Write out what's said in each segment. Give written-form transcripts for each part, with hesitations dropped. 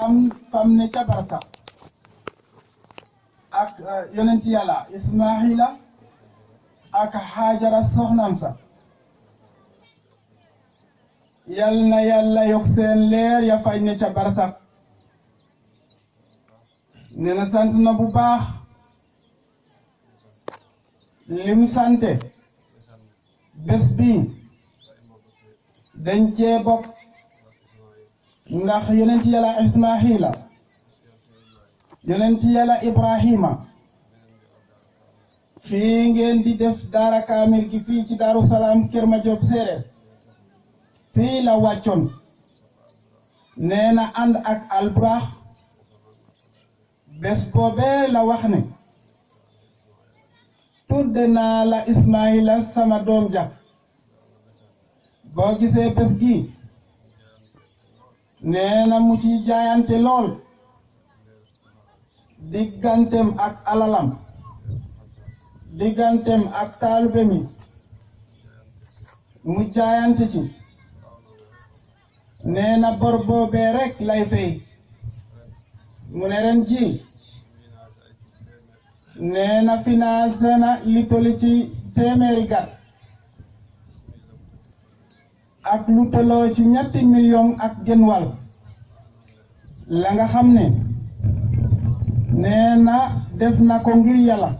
fam ne ca barsa ak yonent yàlla Ismaahila ak Haajara soxnaam sa yal na yàlla yokk seen leer ya fay ne ca barsa nee na sant na bu baax lim sante bés bii dañ cee bokk ndax yonent yàlla Ismaahila yonent yàlla Ibrahima fii ngeen di def daara kaamil gi fii ci Daaru Salaam Kër Madiop Séeréer fii la wàccoon nee na ànd ak Alburax bés boobee la wax ne tudde naa la Ismaahila sama doom ja boo gisee bés gi nee na mu ci jaayante lool diggantem ak alalam diggantem ak taalibe mi mu jaayante ci nee na bor boobee rek lay fay mu ne ren ji nee na financé na li tollu ci téeméeri gàtt ak lu tolloo ci 3 millions ak genn wàll la nga xam ne nee na def na ko ngir yàlla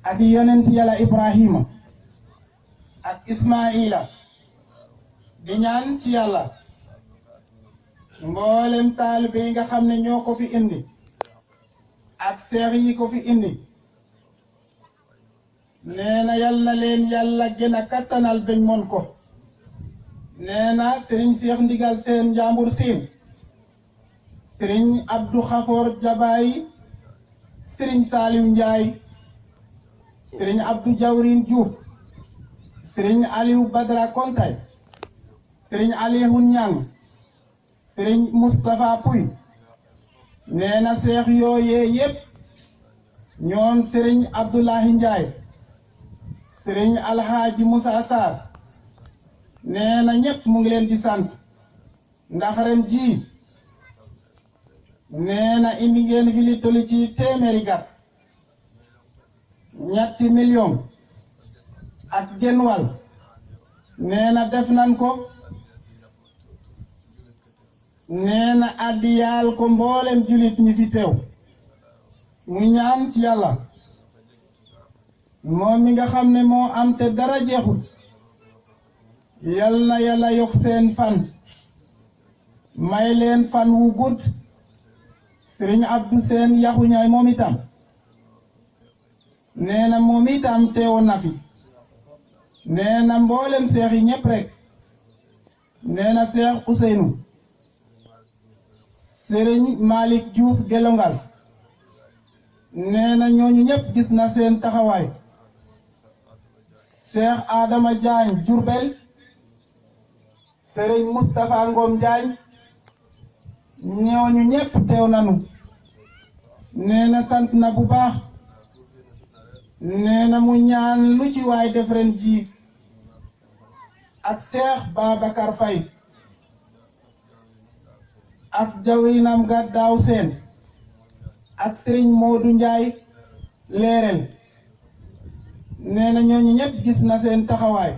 ak yonent yàlla Ibrahima ak Ismaila di ñaan ci yàlla mboolem taalibe yi nga xam ne ñoo ko fi indi ak seex yi ko fi indi nee na yal na leen yàlla gën a kattanal bañ mon ko nee na sëriñ Seex Ndigal Seen Njambur Siin sëriñ Abdou Khafor Jabaay sëriñ Saaliw Njaay sëriñ Abdou Jawrin Diouf sëriñ Aliou Badra Kontay sëriñ Aliou Ñang sëriñ Moustapha Puy nee na seex yooyee yépp ñoom sëriñ Abdoulahi Njaay sëriñ Alhaaji Moussa Sarr nee na ñépp mu ngi leen di sant ndax ren ji nee na indi ngeen fi li tollu ci téeméeri gàtt 3 millions ak genn wàll nee na def nan ko nee na addiyaal ko mboolem julit ñi fi teew mu ñaan ci yàlla moom mi nga xam ne moo am te dara jeexul yal na yàlla yokk seen fan may leen fan wu gudd sëriñ Abdou Seen Yaxu Ñaay moom itam nee na moom itam teewoon na fi nee na mboolem seex yi ñépp rek nee na seex Ousseynou sëriñ Malick Diouf Gelongal nee na ñooñu ñépp gis na seen taxawaay seex Adama Jaañ Jurbel sëriñ Moustapha Ngom Jaañ ñooñu ñépp teew nanu nee na sant na bu baax nee na mu ñaan lu ci waay def ren ji ak seex Babacar Faye ak jawrinam ga daaw seen ak sëriñ Modou Njaay leerel nee na ñooñu ñépp gis na seen taxawaay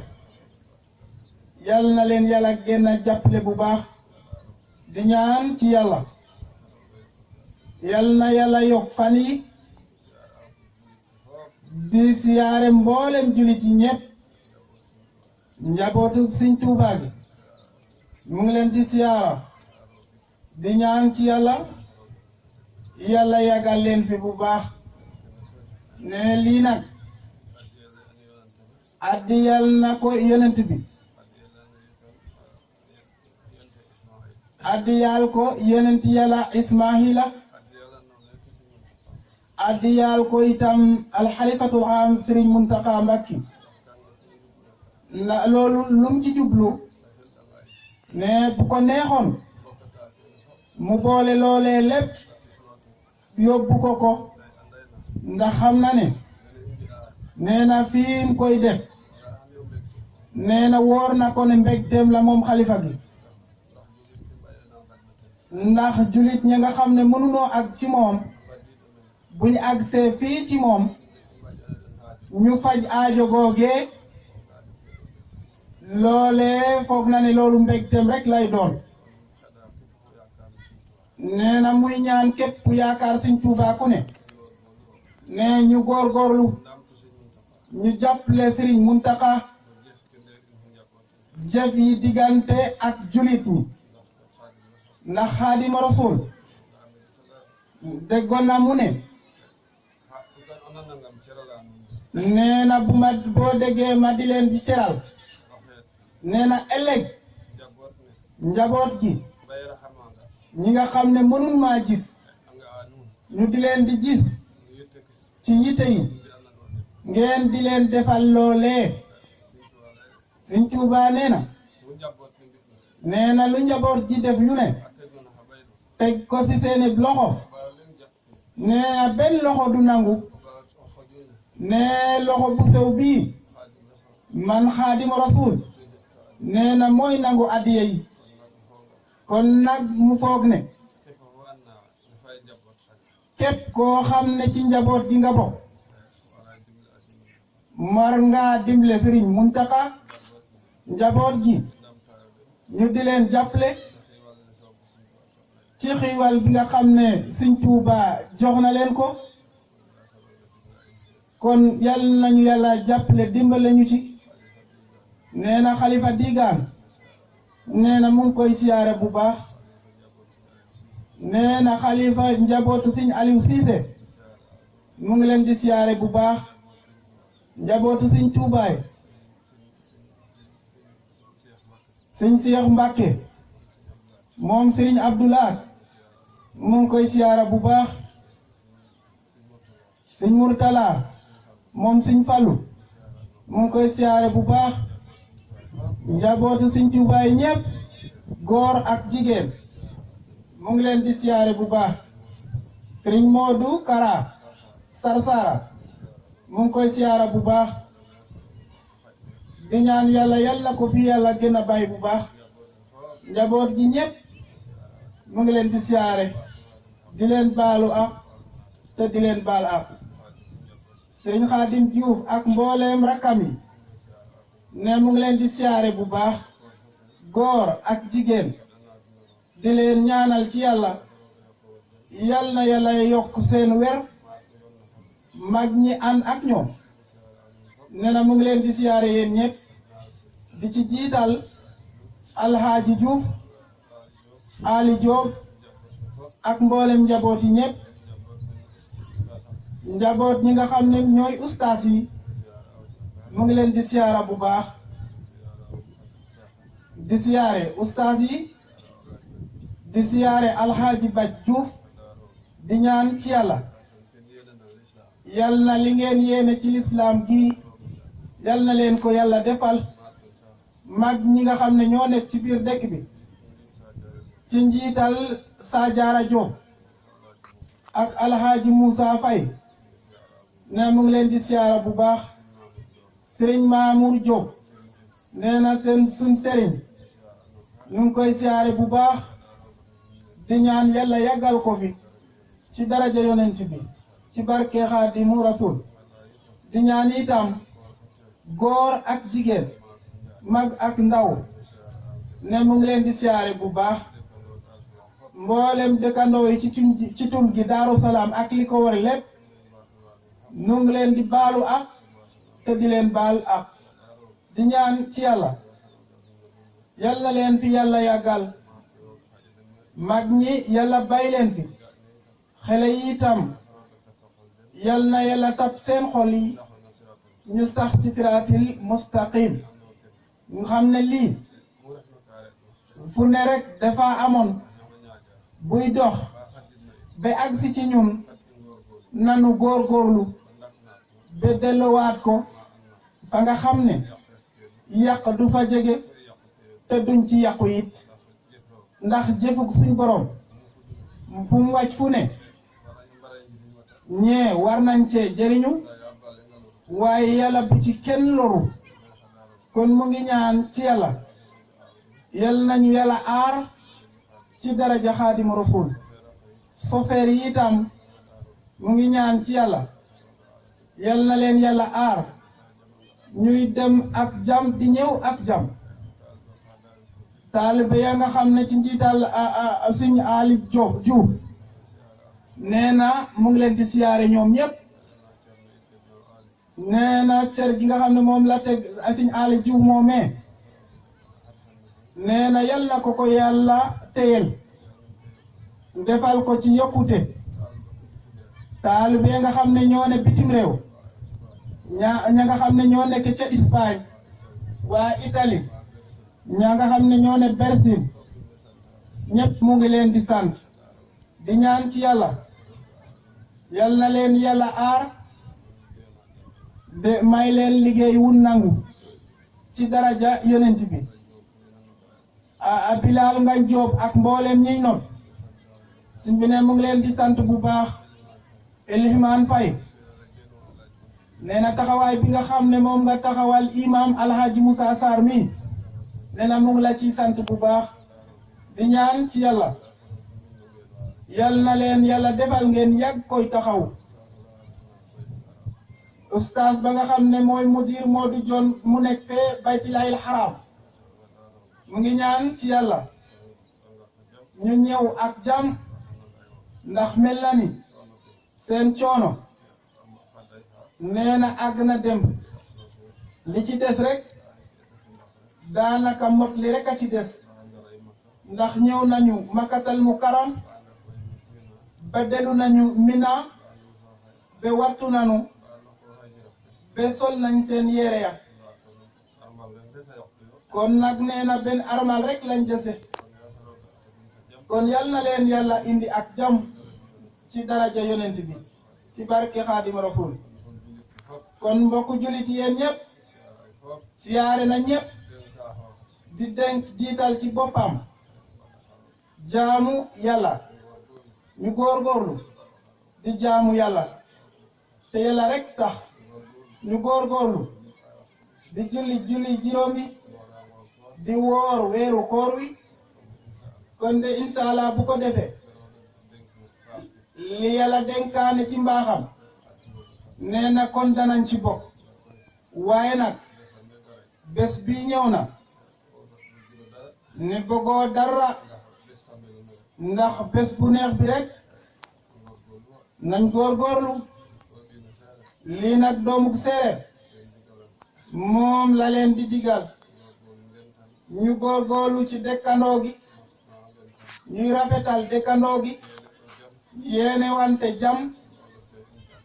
yal na leen yàlla gën a jàppale bu baax di ñaan ci yàlla yal na yàlla yokk fan yi di siyaare mboolem julit yi ñépp njabootu Sëñ Tuubaa gi mu ngi leen di siyaara di ñaan ci yàlla yàlla yàggal leen fi bu baax ne lii nag addiyal na ko yonent bi addiyal ko yonent yàlla Ismaahila addiyal ko itam alxalifatul am Sëriñ Muntaxa Mbàkke na loolu lum ci jublu ne bu ko neexoon mu boole loolee lépp yóbbu ko ndax xam na ne nee na fi mu koy def nee na wóor na ko ne mbégteem la moom xalifa gi ndax julit ña nga xam ne mënunoo ak ci moom buñ agsee fii ci moom ñu faj aajo googee loolee foog na ne loolu mbégteem rek lay doon nee na muy ñaan képp ku yaakaar Sëñ Tuubaa ku ne nee ñu góorgóorlu ñu jàppale Sëriñ Muntaxa jëf yi diggante ak julit ñi ndax Xaadimu Rasuul déggoon na mu ne nee na bu ma boo déggee ma di leen di ceral nee na ëllëg njaboot gi ñi nga xam ne mënul maa gis ñu di leen di gis ci yite yi ngeen di leen defal loolee Sëñ Tuubaa nee na lu njaboot ji def lu ne teg ko ci seeni loxo nee na benn loxo du nangu nee loxo bu sew bii man Xaadimu Rasuul nee na mooy nangu addiya yi kon nag mu foog ne képp koo xam ne ci njaboot gi nga bokk mar ngaa dimle Sëriñ Muntaxa njaboot gi ñu di leen jàppale ci xiiwal bi nga xam ne Sëñ Tuubaa jox na leen ko kon yal nañu yàlla jàppale dimbale ñu ci nee na Xalifa Digaan nee na mu ngi koy siyaare bu baax nee na xalifa njabootu Sëñ Aliou Cissé mu ngi leen di siyaare bu baax njabootu Sëñ Tuubaay Sëñ Seex Mbàkke moom Sëriñ Abdoulaat mu ngi koy siyaare bu baax Sëñ Murtala moom Sëñ Fallu mu ngi koy siyaare bu baax njabootu Sëñ Tuubaay ñépp góor ak jigéen mu ngi leen di siyaare bu baax Sëriñ Moodu Kara Sarsara mu ngi koy siyaare bu baax di ñaan yàlla yàlla ko fi yàlla gën a bàyyi bu baax njaboot gi ñépp mu ngi leen di siyaare di leen baalu ak te di leen baal ak Sëriñ Xaadim Juuf ak mbooleem rakkam yi ne mu ngi leen di siyaare bu baax góor ak jigéen di leen ñaanal ci yàlla yal na yàlla yokk seen wér mag ñi ànd ak ñoom nee na mu ngi leen di siyaare yéen ñëpp di ci jiital Alxaaji Juuf Ali Joob ak mboolem njaboot yi ñëpp njaboot ñi nga xam ne ñooy ustaas yi mu ngi leen di siyaara bu baax di siyaare ustaas yi di siyaare Alxaaji Baj Juuf di ñaan ci yàlla yal na li ngeen yéene ci lislaam gi yal na leen ko yàlla defal mag ñi nga xam ne ñoo nekk ci biir dëkk bi ci njiital Sajaara Joob ak Alxaaji Muusa Fay ne mu ngi leen di siyaara bu baax Sëriñ Maamur Joob nee na suñ sëriñ ñu ngi koy siyaare bu baax di ñaan yàlla yàggal ko fi ci daraja yonent bi ci barke Xaadimu Rasuul di ñaan itam góor ak jigéen mag ak ndaw ne mu ngi leen di siyaare bu baax mboolem dëkkandoo yi ci tun gi Daaru Salaam ak li ko war lépp nu ngi leen di baalu ak te di leen baal ak di ñaan ci yàlla yal na leen fi yàlla yàggal mag ñi yàlla bay leen fi xale yi itam yal na yàlla tab seen xol yi ñu sax ci siraatil mustaqim ñu xam ne lii fu ne rek dafa amoon buy dox ba agsi ci ñun nanu góorgóorlu ba delluwaat ko fa nga xam ne yàq du fa jege te duñ ci yàqu it ndax jëfug suñ borom fu mu wàcc fu ne ñee war nañ cee jëriñu waaye yàlla bu ci kenn loru kon mu ngi ñaan ci yàlla yal nañu yàlla aar ci daraja Xaadimu Rasuul sofeer yi itam mu ngi ñaan ci yàlla yal na leen yàlla aar ñuy dem ak jàmm di ñëw ak jàmm taalibe ya nga xam ne ci njiital Sëñ Ali Diop Diouf nee na mu ngi leen di siyaare ñoom ñëpp nee na cër gi nga xam ne moom la teg Sëñ Ali Diouf moomee nee na yal na ko yàlla téyel defal ko ci yokkute taalibe nga xam ne ñoo ne bitim réew ña nga xam ne ñoo nekk ca Espagne waa Italie ña nga xam ne ñoo ne Brésil ñëpp mu ngi leen di sant di ñaan ci yàlla yal na leen yàlla aar de may leen liggéey wu nangu ci daraja yonent bi a Bilal nga Jóob ak mboolem ñiy not suñ bi ne mu ngi leen di sant bu baax Eliman Fay nee na taxawaay bi nga xam ne moom nga taxawal imam Alhaji Moussa Sarr mi nee na mu ngi la ciy sant bu baax di ñaan ci yàlla yal na leen yàlla defal ngeen yàgg koy taxaw ustaas ba nga xam ne mooy mudir Modou Jon mu nekk fee baytilayil xaraam mu ngi ñaan ci yàlla ñu ñëw ak jàmm ndax mel na ni seen coono nee na àgg na dem li ci des rek daanaka mot li rek a ci des ndax ñëw nañu Makkatal Mukarram ba dellu nañu Mina ba wattu nañu ba sol nañ seen yére ya kon nag nee na benn armal rek lañ jëse kon yal na leen yàlla indi ak jàmm ci daraja yonent bi ci barke Xaadim Rasul kon mbokku julit yéen ñëpp siyaare na ñëpp di denk jiital ci boppam jaamu yàlla ñu góorgóorlu di jaamu yàlla te yàlla rek tax ñu góorgóorlu di julli juróomi di woor weeru koor wi kon de inshallah bu ko defee li yàlla dénkaane ci mbaaxam nee na kon danañ ci bokk waaye nag bés bi ñëw na ne bëggoo dara ndax bés bu neex bi rek nañ góorgóorlu lii nag doomu séeréer moom la leen di digal ñu góorgóorlu ci dëkkandoo gi ñuy rafetal dëkkandoo gi yéene wante jàmm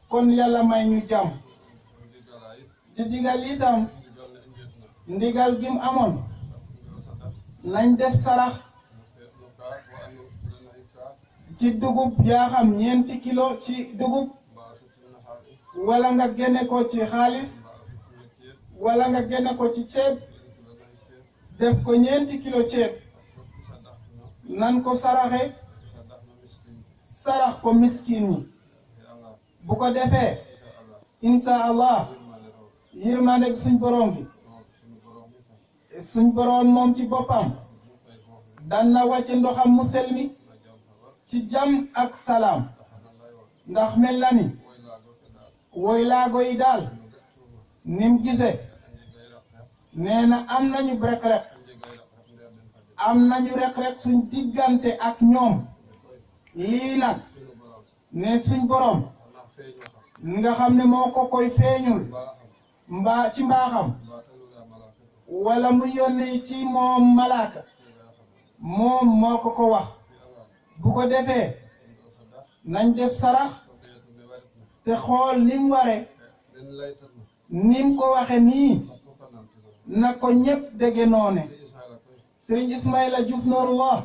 kon yàlla may ñu jàmm di digal itam ndigal gim amoon nañ def sarax ci dugub yaa xam 4 kilo ci dugub wala nga génne ko ci xaalis wala nga génne ko ci ceeb def ko 4 kilo ceeb nan ko saraxe sarax ko miskin yi bu ko defee insha Allah yërmande suñ borom bi suñ borom moom ci boppam dan na wàcce ndoxam mu sell mi ci jàmm ak salaam ndax mel na ni woy laago yi daal nim gise nee na am nañu rek-rek am nañu rek-rek suñ diggante ak ñoom lii nag ne suñ borom nga xam ne moo ko koy feeñul ci mbaaxam wala mu yónni ci moom malaaka moom moo ko wax bu ko defee nañ def sarax te xool nim ware nim ko waxe nii na ko ñépp dégge noone Serigne Ismaïla Diouf Nourullah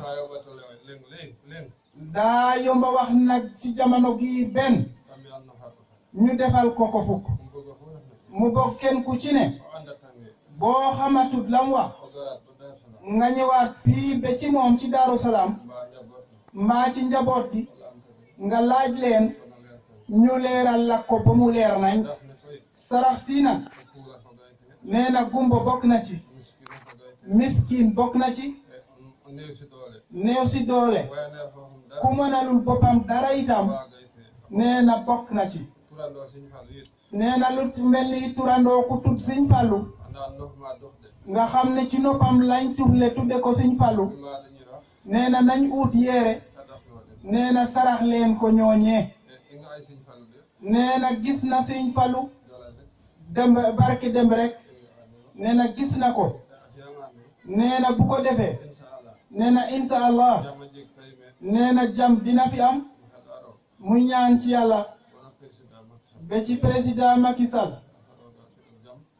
daa yomba wax nag ci jamono gi benn ñu defal ko fukk mu bokk kenn ku ci ne boo xamatut lam wax nga ñëwaat fii ba ci moom ci Daaru Salaam mbaa ci njaboot gi nga laaj leen ñu leeral la ko ba mu leer nañ sarax si nag nee na gumbo bokk na ci miskin bokk na ci néew si doole ku mënalul boppam dara itam nee na bokk na ci nee na lu mel ni turandoo ku tudd Sëñ Fallu nga xam ne ci noppam lañ tuxle tudde ko Sëñ Fallu nee na nañ ut yére nee na sarax leen ko ñooñee nee na gis na Sëñ Fallu demb barki demb rek nee na gis na ko nee na bu ko defee nee na insha allah nee na jàmm dina fi am mu ñaan ci yàlla ba ci président Macky Sall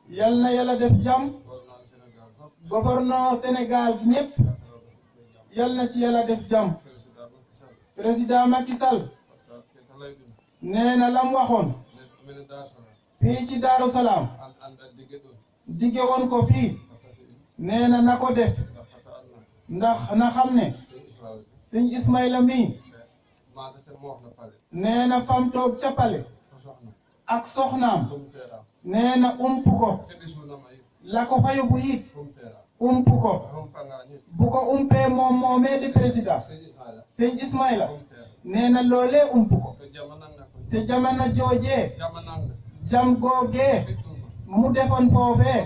yal na yàlla def jàmm gouverneur Sénégal gi ñëpp yal na ci yàlla def jàmm président Macky Sall nee na lam waxoon fii ci Daaru Salaam dige woon ko fii nee na ko def ndax na xam ne Sëñ Ismaïla mi nee na fam toog ca pale ak soxnaam nee na ump ko la ko fa yóbbu it ump ko bu ko umpee moom moomee di président Sëñ Ismaïla nee na loolee ump ko te jamono joojee jam googee mu defoon foofee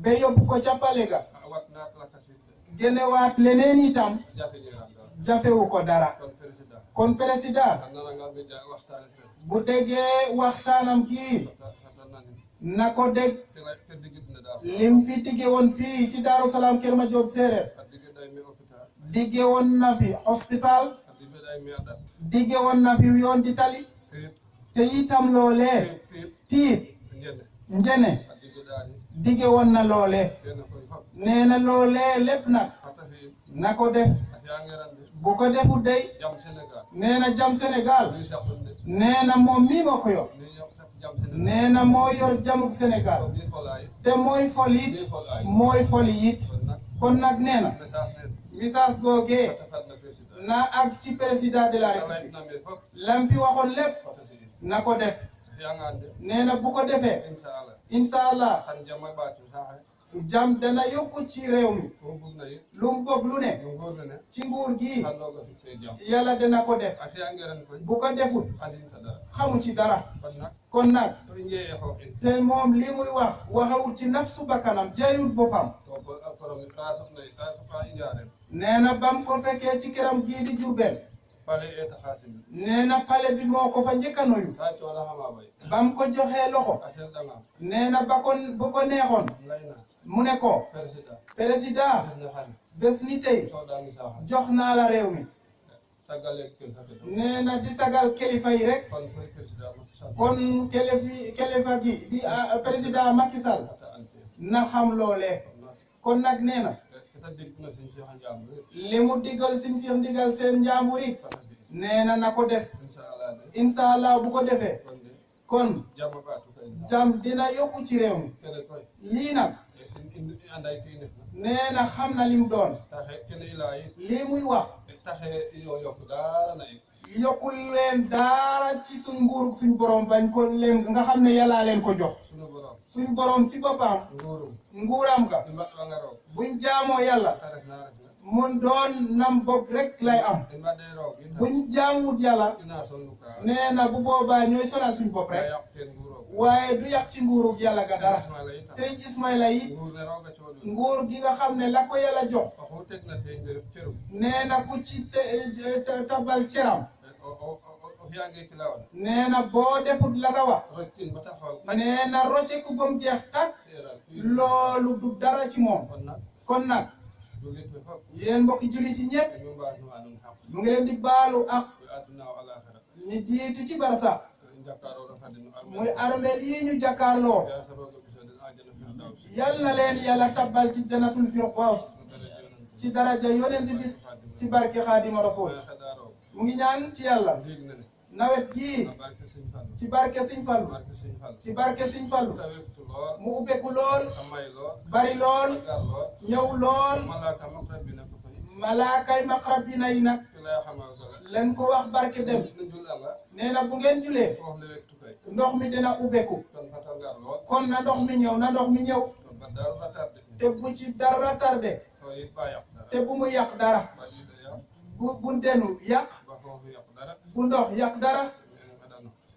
ba yóbbu ko ca pale ga genewaat leneen itam jafewu ko dara kon président bu déggee waxtaanam kii na ko dégg lim fi digge woon fii ci Daaru Salaam Kër Madiop Séeréer digge woon na fi hospital digge woon na fi yoon di tali te itam loolee tiit njene digge woon na loolee nee na loolee lépp nag na ko def bu ko defu dey nee na jam Sénégal nee na moom mii moo ko yor nee na moo yor jamuk Sénégal te mooy fol it kon nag nee na message googee na ak ci président de la République lam fi waxoon lépp na ko def nee na bu ko defee incha allah jam dana yokku ci réew mi lu mu bëgg lu ne ci nguur gi yàlla dana ko def bu ko deful xamu ci dara kon nag te moom li muy wax waxewul ci nafsu bakkanam jaayul boppam nee na bam ko fekkee ci këram gii di Jurbel nee na pale bi moo ko fa njëkk a nuyu bam ko joxee loxo nee na ba ko neexoon mu ne ko président bés ni tey jox naa la réew mi nee na di sagal kilifa yi rek kon kilifa gi di président Macky Sall na xam loolee kon nag nee na li mu digal Sëñ Cheikh Ndigal Sène Njambur it nee na ko def incha allah bu ko defee kon jàmm dina yokku ci réew mi lii nag nee na xam na lim doon lii muy wax yokkul leen daara ci suñ nguur suñ borom bañ ko leen nga xam ne yàllaa leen ko jox suñ borom ci boppam nguuram ga buñ jaamoo yàlla mun doon nam bopp rek lay am buñ jaamut yàlla nee na bu boobaa ñooy sonal suñ bopp rek waaye du yàq ci nguuru yàlla ga dara Sëriñ Ismaïla yi nguur gi nga xam ne la ko yàlla jox nee na ku ci tabal ceram nee na boo defut la nga wax nee na rocceeku ba mu jeex tàkk loolu du dara ci moom kon nag yéen mbokki jullit yi ñëpp mu ngi leen di baalu ak ñi jiitu ci barasa muy armeel yi ñu jàkkaarloo yal na leen yàlla tabbal ci jannatul firdaws ci daraja yonent bis ci barke Xaadimu Rasuul mu ngi ñaan ci yàlla nawet gii ci barke Sëñ Fallu ci barke Sëñ Fallu mu ubbeeku lool bari lool ñëw lool malaakay maqrabina yi nag leen ko wax barke dem nee na bu ngeen julee ndox mi dina ubbeeku kon na ndox mi ñëw te bu ci dara tardé te bu mu yàq dara bu denu yàq bu ndox yàq dara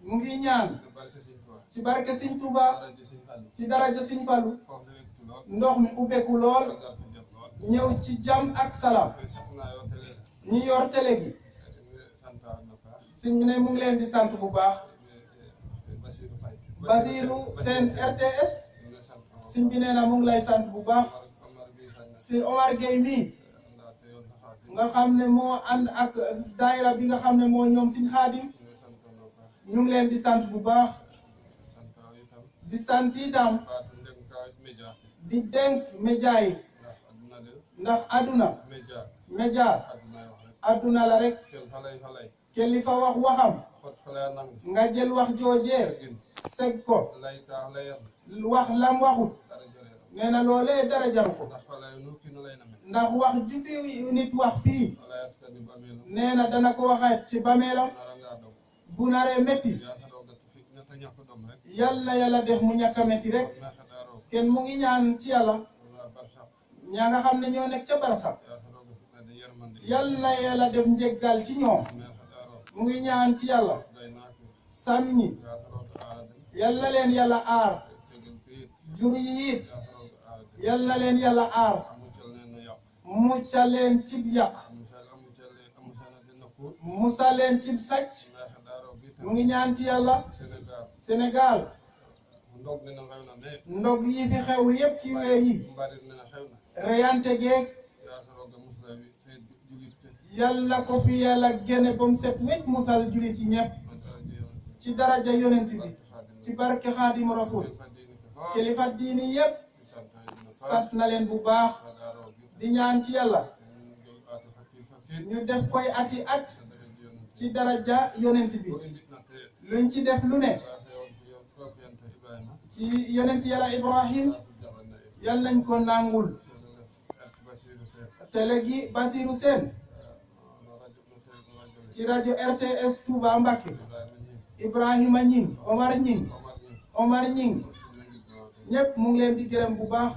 mu ngi ñaan ci barke Sëñ Tuuba ci daraja Sëñ Fallu ndox mi ubbeeku lool ñëw ci jàmm ak salaam ñi yor télé gi sëñ bi ne mu ngi leen di sant bu baax Basiru seen RTS sëñ bi nee na mu ngi lay sant bu baax si Omar Gueye mii nga xam ne moo ànd ak daayira bi nga xam ne moo ñoom Sëñ Xaadim ñu ngi leen di sant bu baax di sant itam di dénk média yi ndax àdduna média àdduna la rek kilifa wax waxam nga jël wax joojee seg ko wax lam waxut nee na loolee dara jaru ko ndax wax ju fi nit wax fii nee na dana ko waxaat ci bameelam bu naree métti yal na yàlla def mu ñàkk a métti rek kenn mu ngi ñaan ci yàlla ñaa nga xam ne ñoo nekk ca barsax yal na yàlla def njéggal ci ñoom mu ngi ñaan ci yàlla sàmm ñi yal na leen yàlla aar jur yi it yal na leen yàlla aar muccal leen cib yàq musal leen cib sàcc mu ngi ñaan ci yàlla Sénégal ndog yi fi xew yépp ci weer yi reyante geeg yàlla ko fi yàlla génne ba mu set wecc musal julit yi ñëpp ci daraja yonent bi ci barke Xaadim Rasul kilifa diini yépp sant na leen bu baax di ñaan ci yàlla ñu def koy ati at ci daraja yonent bi luñ ci def lu ne ci yonent yàlla Ibrahim yal nañ ko nangul télé gi Basiru Seen ci rajo RTS Touba Mbacké Ibrahima Ñing Omar Ñing ñëpp mu ngi leen di gërëm bu baax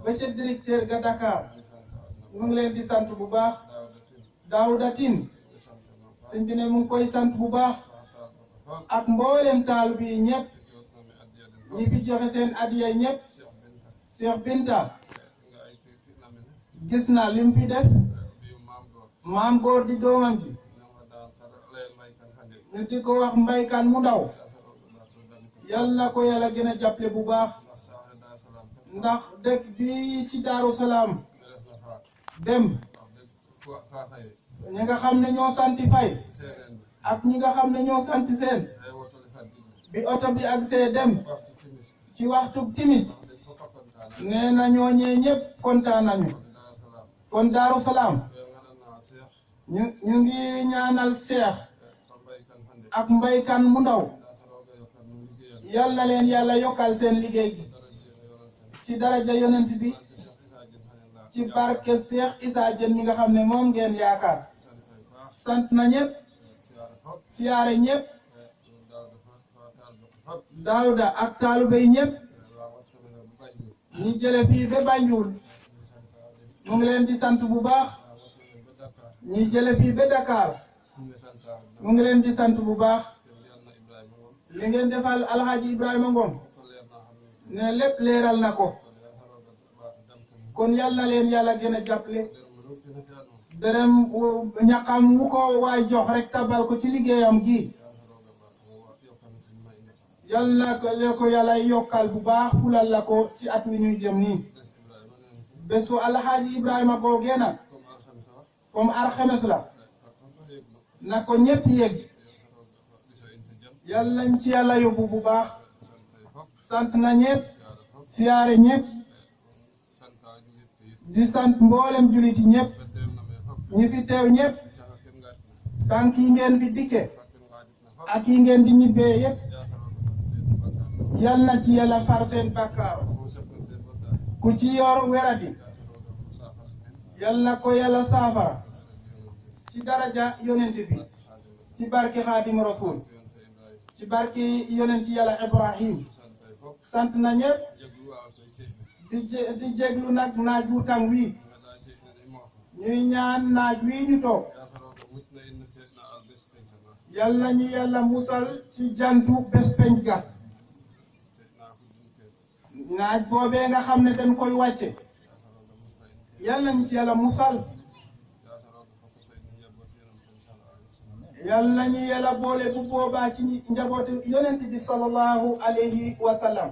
ba ca directeur ga Dakar mu ngi leen di sant bu baax Daouda Tine sëñ bi ne mu ngi koy sant bu baax ak mboolem taal bi ñëpp ñi fi joxe seen adiya ñëpp Cheikh Binta gis na lim fi def maam góor di doomam ji ñu di ko wax mbaykan mu ndaw yal na ko yàlla gën a jàppale bu baax ndax dëkk bi ci Daaru Salaam dem ñi nga xam ne ñoo santi Fay ak ñi nga xam ne ñoo santi Seen bi oto bi ak see dem ci waxtu timis nee na ñooñee ñëpp kontaan nañu kon Daaru Salaam ñu ngi ñaanal Seex ak mbaykan mu ndaw yal na leen yàlla yokkal seen liggéey bi ci daraja yonent bi ci barke Seex Isa Jeen mi nga xam ne moom ngeen yaakaar sant na ñëpp siyaare ñëpp Daawda ak taalibe yi ñëpp ñi jële fii ba Banjul mu ngi leen di sant bu baax ñi jële fii ba Dakar mu ngi leen di sant bu baax li ngeen defal Alhaji Ibrahima Ngom ne lépp leeral na ko kon yal na leen yàlla gën a jàppale dërëm ñaqam wu ko waay jox rek tabal ko ci liggéeyam gi yal na ko yàlla yokkal bu baax fulal la ko ci at wi ñuy jëm nii bésu Alhaji Ibrahima googee nag comme alxames la na ko ñëpp yegg yal nañ ci yàlla yóbbu bu baax sant na ñëpp siyaare ñëpp di sant mboolem juliti ñëpp ñi fi teew ñëpp tànk yi ngeen fi dikke ak yi ngeen di ñibbee yëpp yal na ci yàlla far seen bàkkaar ku ci yor weradi yal na ko yàlla saafara ci daraja yonent bi ci barke Xaadim Rasul ci barke yonent yàlla Ibrahim sant na ñëpp di jéglu nag naaj bu tàng wi ñuy ñaan naaj wii ñu toog yal nañu yàlla musal ci jantu bés penc ga naaj boobee nga xam ne dañ koy wàcce yal nañu ci yàlla musal yal nañu yàlla boole bu boobaa ci njabootu yonent bi sallallahu alayhi wa sallam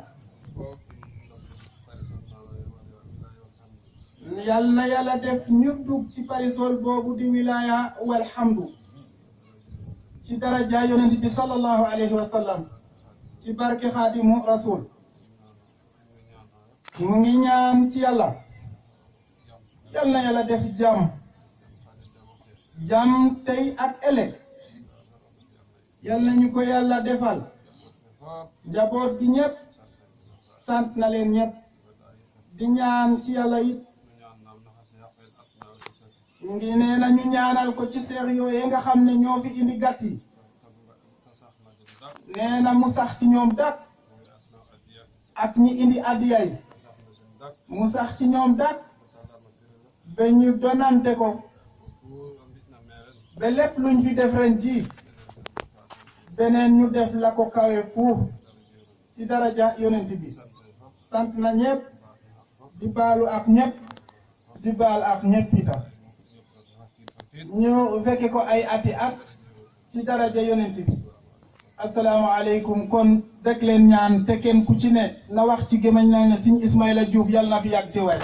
yal na yàlla def ñu dugg ci parisol boobu di wilaya walhamdu ci daraja yonent bi sallallahu alayhi wa sallam ci barke xaadimu rasul mu ngi ñaan ci yàlla yal na yàlla def jàmm tey ak ëllëg yal nañu ko yàlla defal njaboot gi ñëpp sant na leen ñëpp di ñaan ci yàlla it ngi nee na ñu ñaanal ko ci seex yooyu nga xam ne ñoo fi indi gàtt yi nee na mu sax ci ñoom dak ak ñi indi addiya yi mu sax ci ñoom dak ba ñu donante ko ba lépp luñ fi def ren ji beneen ñu def la ko kawe fuuf ci daraja yonent bi sant na ñëpp di baalu ak ñëpp di baal ak ñëpp itam ñu fekke ko ay ati at ci daraja yonent bi assalaamu aleykum kon dëkk leen ñaan te kenn ku ci ne na wax ci gémmañ na ne Sëñ Ismaïla Diouf yàlla na fi yàgg te wér